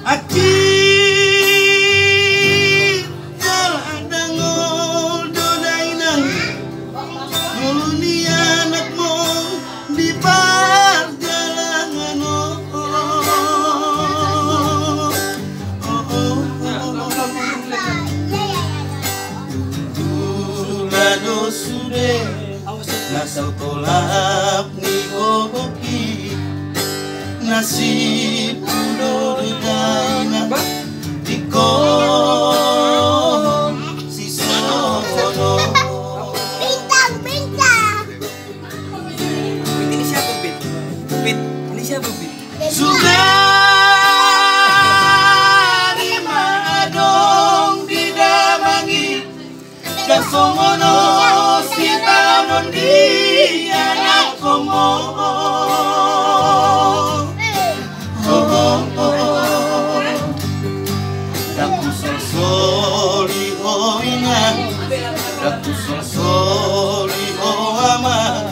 Aci jalan dangol dodainang nguluni anakmu di perjalanan Tulado sude nasal kolap ni koki nasib udah daina diko si sono Bintang. Ini siapa Bit? Ini siapa Bit? sudah lima dong didamangi dan songono si tanon di anak komo Daku soli ama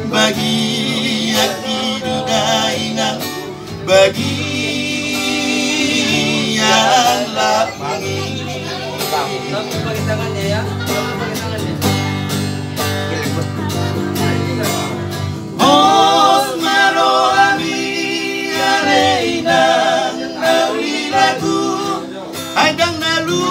bagi akidu daina bagi yang lapangi Langsung pakai tangannya ya. Langsung pakai tangannya. Os maro ami aleina nawi lagu adang nalu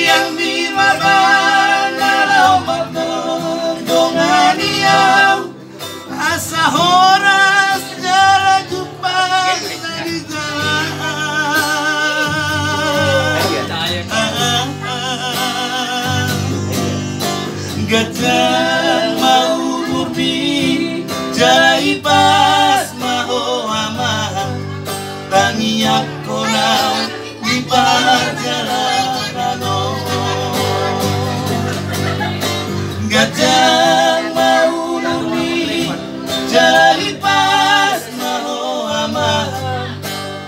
yang di mabana dongani yang asa horas jalan jumpa dari gajah mau murni jalai pas mau aman tangi aku nau di perjalanan gajah mau murni jalai pas mau aman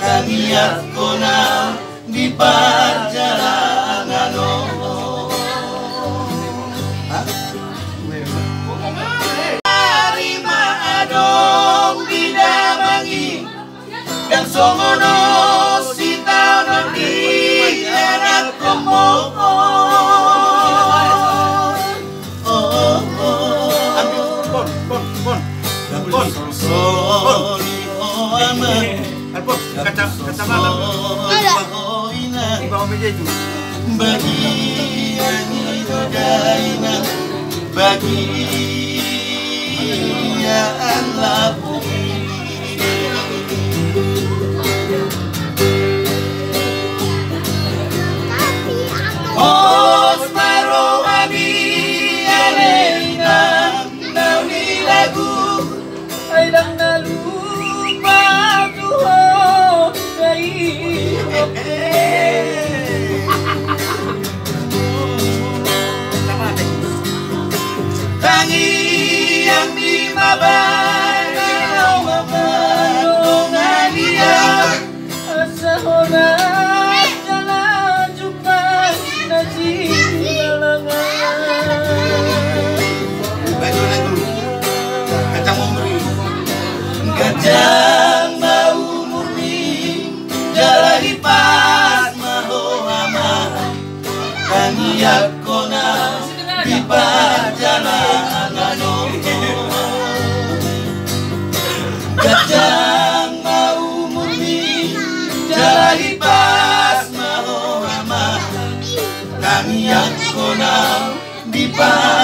tangi aku nau di perjalanan dan songono si tanon di anak komo Bon soli aman Kata malam. Di bawah meja itu. bagi yang daina bagi yang lapu Os maro abi aleina nauni lagu Ailang nalupa tuho tangi yang di mabana dongani yang asa horas jalan jumpa nasi galangan. lagu kacang mau beri gajah mau murni jalani pas mau aman tangi aku na di perjalanan gajah mau murni jalani pas mau aman tangi aku na di perjalanan